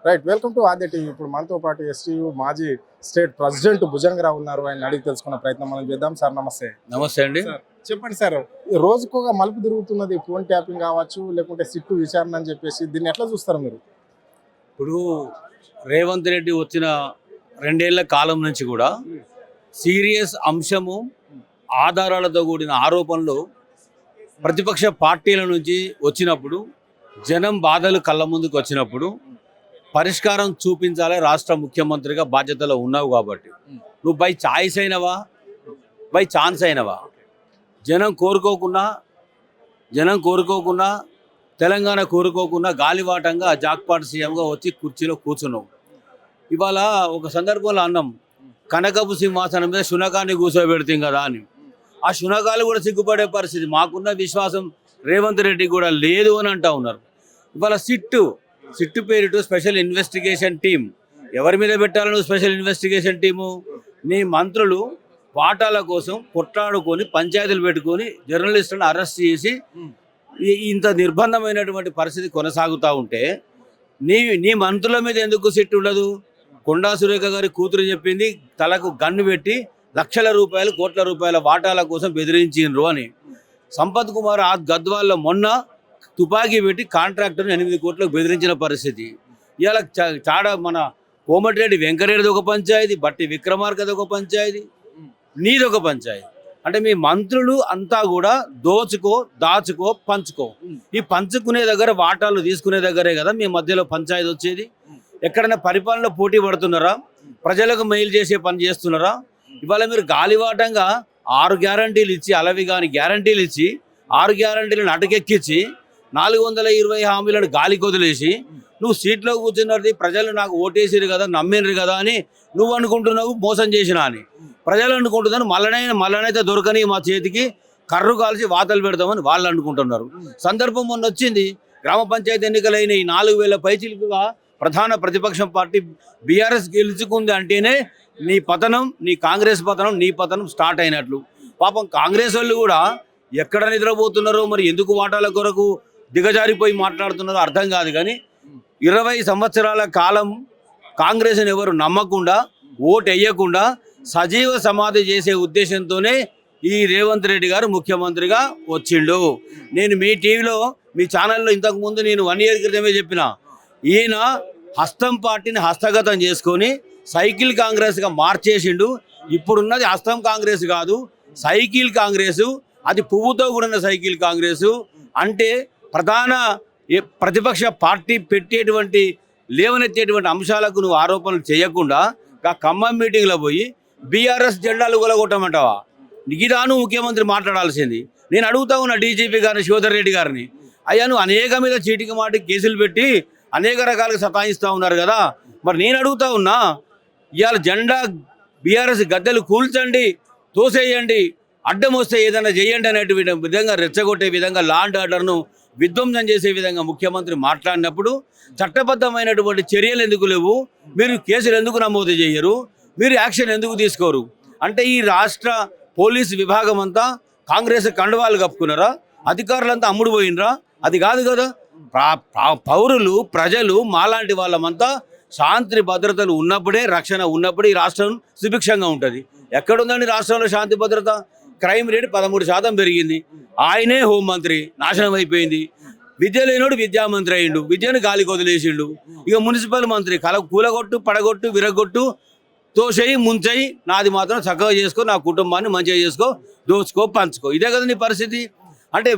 Right, welcome to Aadya TV. ఇప్పుడు మనతో పాటు ఎస్టీయూ మాజీ స్టేట్ ప్రెసిడెంట్ భుజంగరావు ఉన్నారు. ఆయన అడిగి తెలుసుకున్న ప్రయత్నం మనం చేద్దాం. సార్ నమస్తే. నమస్తే అండి. సార్ చెప్పండి సార్, ఈ రోజుకోగా మలుపు తిరుగుతున్నది ఫోన్ ట్యాపింగ్ కావచ్చు, లేకుంటే సిట్టు విచారణ అని చెప్పేసి దీన్ని ఎట్లా చూస్తారు మీరు? ఇప్పుడు రేవంత్ రెడ్డి వచ్చిన 2 ఏళ్ల కాలం నుంచి కూడా సీరియస్ అంశము, ఆధారాలతో కూడిన ఆరోపణలు ప్రతిపక్ష పార్టీల నుంచి వచ్చినప్పుడు, జనం బాధలు కళ్ళ ముందుకు వచ్చినప్పుడు పరిష్కారం చూపించాలి. రాష్ట్ర ముఖ్యమంత్రిగా బాధ్యతలో ఉన్నావు కాబట్టి నువ్వు బై చాయిస్ అయినవా, బై ఛాన్స్ అయినవా, జనం కోరుకోకుండా తెలంగాణ కోరుకోకుండా గాలివాటంగా జాక్పాట్ సీఎంగా వచ్చి కుర్చీలో కూర్చున్నావు. ఇవాళ ఒక సందర్భంలో అన్నాం, కనకపు సింహాసనం మీద శునకాన్ని కూర్చోబెడతాం కదా అని. ఆ శునకాలు కూడా సిగ్గుపడే పరిస్థితి, మాకున్న విశ్వాసం రేవంత్ రెడ్డి కూడా లేదు అని అంటా ఉన్నారు. ఇవాళ సిట్టు పేరుతో స్పెషల్ ఇన్వెస్టిగేషన్ టీం ఎవరి మీద పెట్టాలను? స్పెషల్ ఇన్వెస్టిగేషన్ టీము నీ మంత్రులు వాటాల కోసం కొట్లాడుకొని పంచాయతీలు పెట్టుకొని జర్నలిస్టులను అరెస్ట్ చేసి ఇంత నిర్బంధమైనటువంటి పరిస్థితి కొనసాగుతూ ఉంటే నీ మంత్రుల మీద ఎందుకు సిట్టు ఉండదు? కొండా సురేఖ గారి కూతురు చెప్పింది, తలకు గన్ను పెట్టి లక్షల రూపాయలు కోట్ల రూపాయల వాటాల కోసం బెదిరించిండ్రు అని. సంపత్ కుమార్ గద్వాల్లో మొన్న తుపాకీ పెట్టి కాంట్రాక్టర్ని 8 కోట్లకు బెదిరించిన పరిస్థితి. ఇవాళ మన కోమటిరెడ్డి వెంకరెడ్డిది ఒక పంచాయతీ, బట్టి విక్రమార్కది ఒక పంచాయతీ, నీది ఒక పంచాయతీ. అంటే మీ మంత్రులు అంతా కూడా దాచుకో పంచుకో. ఈ పంచుకునే దగ్గర వాటాలు తీసుకునే దగ్గరే కదా మీ మధ్యలో పంచాయతీ వచ్చేది. ఎక్కడైనా పరిపాలన పోటీ పడుతున్నారా? ప్రజలకు మెయిల్ చేసే పని చేస్తున్నారా? ఇవాళ మీరు గాలివాటంగా 6 గ్యారంటీలు ఇచ్చి, అలవి కాని గ్యారంటీలు ఇచ్చి 6 గ్యారంటీలను అటకెక్కించి 420 హామీలను గాలి కొదిలేసి నువ్వు సీట్లో కూర్చున్నది ప్రజలు నాకు ఓటేసిరు కదా, నమ్మినరు కదా అని నువ్వు అనుకుంటున్నావు, మోసం చేసినా అని. ప్రజలు అనుకుంటున్నాను మళ్ళనైతే దొరకని మా చేతికి కర్రు కాల్చి వాతలు పెడతామని వాళ్ళు అనుకుంటున్నారు. సందర్భం మొన్న వచ్చింది, గ్రామ పంచాయతీ ఎన్నికలైన ఈ 4000 పైచిలుగా ప్రధాన ప్రతిపక్షం పార్టీ బీఆర్ఎస్ గెలుచుకుంది అంటేనే నీ పతనం, నీ కాంగ్రెస్ పతనం, నీ పతనం స్టార్ట్ అయినట్లు. పాపం కాంగ్రెస్ వాళ్ళు కూడా ఎక్కడ నిద్రపోతున్నారో మరి, ఎందుకు వాటాల కొరకు దిగజారిపోయి మాట్లాడుతున్నారో అర్థం కాదు. కానీ 20 సంవత్సరాల కాలం కాంగ్రెస్ని ఎవరు నమ్మకుండా, ఓటు వేయకుండా సజీవ సమాధి చేసే ఉద్దేశంతోనే ఈ రేవంత్ రెడ్డి గారు ముఖ్యమంత్రిగా వచ్చిండు. నేను మీ టీవీలో, మీ ఛానల్లో ఇంతకుముందు నేను 1 ఇయర్ క్రితమే చెప్పిన, ఈయన హస్తం పార్టీని హస్తగతం చేసుకొని సైకిల్ కాంగ్రెస్గా మార్చేసిండు. ఇప్పుడున్నది హస్తం కాంగ్రెస్ కాదు, సైకిల్ కాంగ్రెసు. అది పువ్వుతో కూడిన సైకిల్ కాంగ్రెసు. అంటే ప్రధాన ప్రతిపక్ష పార్టీ పెట్టేటువంటి లేవనెత్తేటువంటి అంశాలకు నువ్వు ఆరోపణలు చేయకుండా ఖమ్మం మీటింగ్లో పోయి బీఆర్ఎస్ జెండాలు కొలగొట్టమంటావా? నిగిదాను ముఖ్యమంత్రి మాట్లాడాల్సింది. నేను అడుగుతా ఉన్నా డీజీపీ గారిని, శివధర్ రెడ్డి గారిని, అయ్యా నువ్వు అనేక మీద చీటికి మాటికి కేసులు పెట్టి అనేక రకాలుగా సతాయిస్తూ ఉన్నారు కదా, మరి నేను అడుగుతా ఉన్నా, ఇవాళ జెండా బీఆర్ఎస్ గద్దెలు కూల్చండి, తోసేయండి, అడ్డం వస్తే ఏదైనా చేయండి అనేటువంటి విధంగా రెచ్చగొట్టే విధంగా లా అండ్ ఆర్డర్ను విధ్వంసం చేసే విధంగా ముఖ్యమంత్రి మాట్లాడినప్పుడు చట్టబద్ధమైనటువంటి చర్యలు ఎందుకు లేవు? మీరు కేసులు ఎందుకు నమోదు చేయరు? మీరు యాక్షన్ ఎందుకు తీసుకోరు? అంటే ఈ రాష్ట్ర పోలీసు విభాగం అంతా కాంగ్రెస్ కండువాలు కప్పుకున్నారా? అధికారులంతా అమ్ముడు పోయినరా? అది కాదు కదా. పౌరులు, ప్రజలు, మాలాంటి వాళ్ళమంతా శాంతి భద్రతలు ఉన్నప్పుడే, రక్షణ ఉన్నప్పుడే ఈ రాష్ట్రం సుభిక్షంగా ఉంటుంది. ఎక్కడుందండి రాష్ట్రంలో శాంతి భద్రత? క్రైమ్ రేట్ 13% పెరిగింది. ఆయనే హోంమంత్రి, నాశనం అయిపోయింది. విద్య లేనోడు విద్యామంత్రి అయ్యిండు, విద్యను గాలి కొదిలేసిండు. ఇక మున్సిపల్ మంత్రి కూలగొట్టు, పడగొట్టు, విరగొట్టు, తోసేయి, ముంచేయి, నాది మాత్రం చక్కగా చేసుకో, నా కుటుంబాన్ని మంచిగా చేసుకో, దోచుకో, పంచుకో. ఇదే కదా నీ పరిస్థితి. అంటే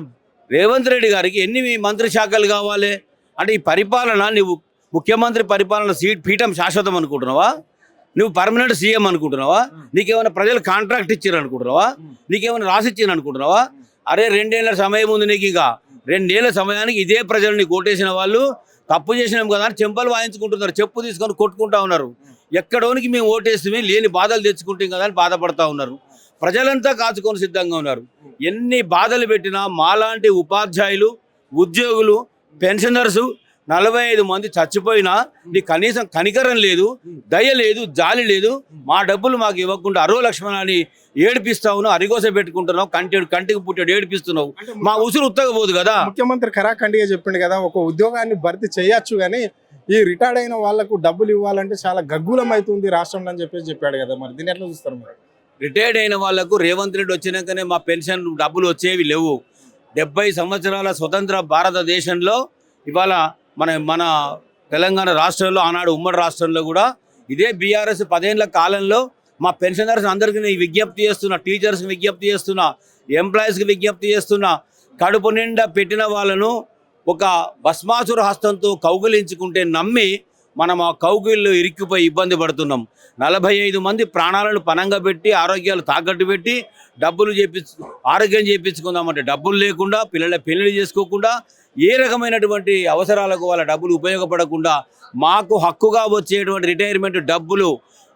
రేవంత్ రెడ్డి గారికి ఎన్ని మంత్రి శాఖలు కావాలి? అంటే ఈ పరిపాలన, నువ్వు ముఖ్యమంత్రి పరిపాలన పీఠం శాశ్వతం అనుకుంటున్నావా? నువ్వు పర్మనెంట్ సీఎం అనుకుంటున్నావా? నీకేమైనా ప్రజలు కాంట్రాక్ట్ ఇచ్చారు అనుకుంటున్నావా? నీకేమైనా రాసిచ్చారు అనుకుంటున్నావా? అరే 2 ఏళ్ళ సమయం ఉంది నీకు. ఇక 2 ఏళ్ళ సమయానికి ఇదే ప్రజలు నీకు ఓటేసిన వాళ్ళు తప్పు చేసినాం కదా అని చెంపలు వాయించుకుంటున్నారు, చెప్పు తీసుకొని కొట్టుకుంటా ఉన్నారు. ఎక్కడోనికి మేము ఓటేస్తే లేని బాధలు తెచ్చుకుంటాం కదా అని బాధపడతా ఉన్నారు. ప్రజలంతా కాచుకొని సిద్ధంగా ఉన్నారు. ఎన్ని బాధలు పెట్టినా మాలాంటి ఉపాధ్యాయులు, ఉద్యోగులు, పెన్షనర్సు, 45 మంది చచ్చిపోయినా నీకు కనీసం కనికరం లేదు, దయ లేదు, జాలి లేదు. మా డబ్బులు మాకు ఇవ్వకుండా అరో లక్ష్మణ అని ఏడిపిస్తావు, అరిగోస పెట్టుకుంటున్నావు, కంటికి పుట్టాడు ఏడిపిస్తున్నావు. మా ఉసురు ఉత్తగపోదు కదా. ముఖ్యమంత్రి ఖరాఖండిగా చెప్పిండు కదా, ఒక ఉద్యోగాన్ని భర్తీ చేయొచ్చు కానీ ఈ రిటైర్డ్ అయిన వాళ్ళకు డబ్బులు ఇవ్వాలంటే చాలా గగ్గులం అవుతుంది రాష్ట్రంలో అని చెప్పాడు కదా. మరి దీన్ని ఎట్లా చూస్తారు మరి? రిటైర్డ్ అయిన వాళ్లకు రేవంత్ రెడ్డి వచ్చినాకనే మా పెన్షన్ డబ్బులు వచ్చేవి లేవు. 70 సంవత్సరాల స్వతంత్ర భారతదేశంలో ఇవాళ మన తెలంగాణ రాష్ట్రంలో, ఆనాడు ఉమ్మడి రాష్ట్రంలో కూడా ఇదే బీఆర్ఎస్ 10 ఏళ్ల కాలంలో మా పెన్షనర్స్ అందరికీ నేను విజ్ఞప్తి చేస్తున్నా, టీచర్స్కి విజ్ఞప్తి చేస్తున్నా, ఎంప్లాయీస్కి విజ్ఞప్తి చేస్తున్నా, కడుపు నిండా పెట్టిన వాళ్ళను ఒక భస్మాసుర హస్తంతో కౌగిలించుకుంటే నమ్మి మనం ఆ కౌగిల్లో ఇరిక్కిపోయి ఇబ్బంది పడుతున్నాం. 45 మంది ప్రాణాలను పనంగా పెట్టి, ఆరోగ్యాలు తాకట్టు పెట్టి డబ్బులు ఆరోగ్యం చేయించుకుందామంటే డబ్బులు లేకుండా, పిల్లల పెళ్లి చేసుకోకుండా, ఏ రకమైనటువంటి అవసరాలకు వాళ్ళ డబ్బులు ఉపయోగపడకుండా మాకు హక్కుగా వచ్చేటువంటి రిటైర్మెంట్ డబ్బులు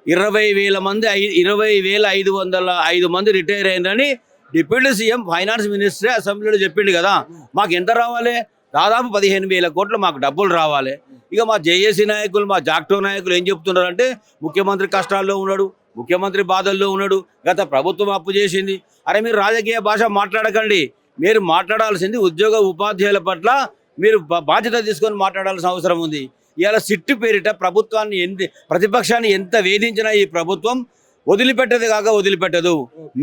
20,000 మంది 20,505 మంది రిటైర్ అయ్యారని డిప్యూటీ సీఎం ఫైనాన్స్ మినిస్టరే అసెంబ్లీలో చెప్పిండు కదా. మాకు ఎంత రావాలి? దాదాపు 15,000 కోట్లు మాకు డబ్బులు రావాలి. ఇక మా జేఏసీ నాయకులు, మా జాక్టో నాయకులు ఏం చెప్తున్నారంటే ముఖ్యమంత్రి కష్టాల్లో ఉన్నాడు, ముఖ్యమంత్రి బాధల్లో ఉన్నాడు, గత ప్రభుత్వం అప్పు చేసింది. అరే మీరు రాజకీయ భాష మాట్లాడకండి. మీరు మాట్లాడాల్సింది ఉద్యోగ ఉపాధ్యాయుల పట్ల మీరు బాధ్యత తీసుకొని మాట్లాడాల్సిన అవసరం ఉంది. ఇవాళ సిట్టు పేరిట ప్రతిపక్షాన్ని ఎంత వేధించినా ఈ ప్రభుత్వం వదిలిపెట్టదు కాక వదిలిపెట్టదు.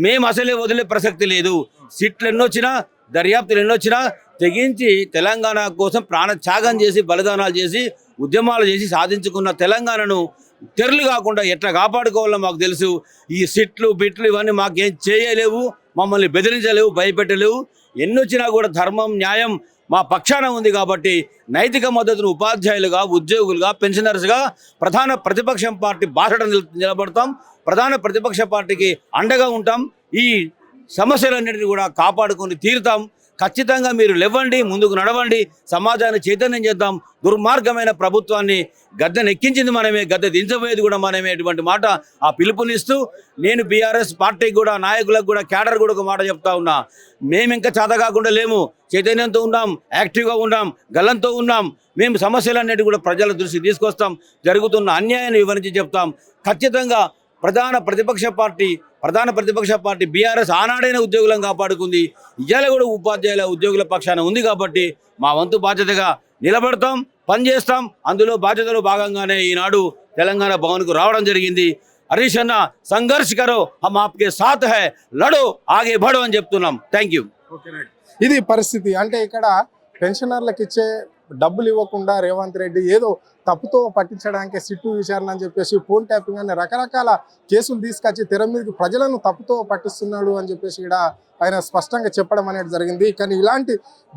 మేము అసలే వదిలే ప్రసక్తి లేదు. సిట్లు ఎన్నొచ్చినా, దర్యాప్తులు ఎన్నొచ్చినా తెగించి తెలంగాణ కోసం ప్రాణత్యాగం చేసి, బలిదానాలు చేసి, ఉద్యమాలు చేసి సాధించుకున్న తెలంగాణను తెరలు కాకుండా ఎట్లా కాపాడుకోవాలో మాకు తెలుసు. ఈ సిట్లు బిట్లు ఇవన్నీ మాకేం చేయలేవు, మమ్మల్ని బెదిరించలేవు, భయపెట్టలేవు. ఎన్నొచ్చినా కూడా ధర్మం, న్యాయం మా పక్షాన ఉంది కాబట్టి నైతిక మద్దతును ఉపాధ్యాయులుగా, ఉద్యోగులుగా, పెన్షనర్స్గా ప్రధాన ప్రతిపక్షం పార్టీ బాసట నిలబడతాం. ప్రధాన ప్రతిపక్ష పార్టీకి అండగా ఉంటాం. ఈ సమస్యలన్నింటినీ కూడా కాపాడుకొని తీరుతాం. ఖచ్చితంగా మీరు లేవండి, ముందుకు నడవండి, సమాజాన్ని చైతన్యం చేద్దాం. దుర్మార్గమైన ప్రభుత్వాన్ని గద్దెనెక్కించింది మనమే, గద్దె దించబోయేది కూడా మనమే. అటువంటి మాట ఆ పిలుపునిస్తూ నేను బీఆర్ఎస్ పార్టీకి కూడా, నాయకులకు కూడా, క్యాడర్ కూడా ఒక మాట చెప్తా ఉన్నా. మేము ఇంకా చేత కాకుండా లేము, చైతన్యంతో ఉన్నాం, యాక్టివ్గా ఉన్నాం, గల్లంతో ఉన్నాం. మేము సమస్యలన్నిటి కూడా ప్రజల దృష్టికి తీసుకొస్తాం. జరుగుతున్న అన్యాయాన్ని వివరించి చెప్తాం. ఖచ్చితంగా ప్రధాన ప్రతిపక్ష పార్టీ బీఆర్ఎస్ ఆనాడైన ఉద్యోగులను కాపాడుకుంది. ఇవాళ కూడా ఉపాధ్యాయుల, ఉద్యోగుల పక్షాన ఉంది కాబట్టి మా వంతు బాధ్యతగా నిలబడతాం, పనిచేస్తాం. అందులో బాధ్యతలో భాగంగానే ఈనాడు తెలంగాణ భవన్కు రావడం జరిగింది. హరీష్ అన్న సంఘర్ష్ కరో, హమ్ ఆప్కే సాత్ హై, లడో ఆగే బడో అని చెప్తున్నాం. Thank you. ఇది పరిస్థితి. అంటే ఇక్కడ పెన్షనర్లకు ఇచ్చే డబ్బులు ఇవ్వకుండా రేవంత్ రెడ్డి ఏదో తప్పుతో పట్టించడానికి సిట్టు విచారణ అని చెప్పేసి ఫోన్ ట్యాపింగ్ అనే రకరకాల కేసులు తీసుకొచ్చి తెర మీదకి ప్రజలను తప్పుతో పట్టిస్తున్నాడు అని చెప్పేసి ఇక్కడ ఆయన స్పష్టంగా చెప్పడం అనేది జరిగింది. కానీ ఇలాంటి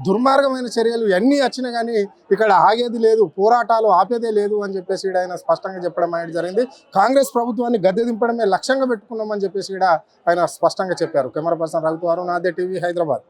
దుర్మార్గమైన చర్యలు ఎన్ని వచ్చినా కానీ ఇక్కడ ఆగేది లేదు, పోరాటాలు ఆపేదే లేదు అని చెప్పేసి ఇక్కడ ఆయన స్పష్టంగా చెప్పడం అనేది జరిగింది. కాంగ్రెస్ ప్రభుత్వాన్ని గద్దె దింపడమే లక్ష్యంగా పెట్టుకున్నామని చెప్పేసి ఇక్కడ ఆయన స్పష్టంగా చెప్పారు. కెమెరా పర్సన్ రఘుత్వారు, నాదే టీవీ, హైదరాబాద్.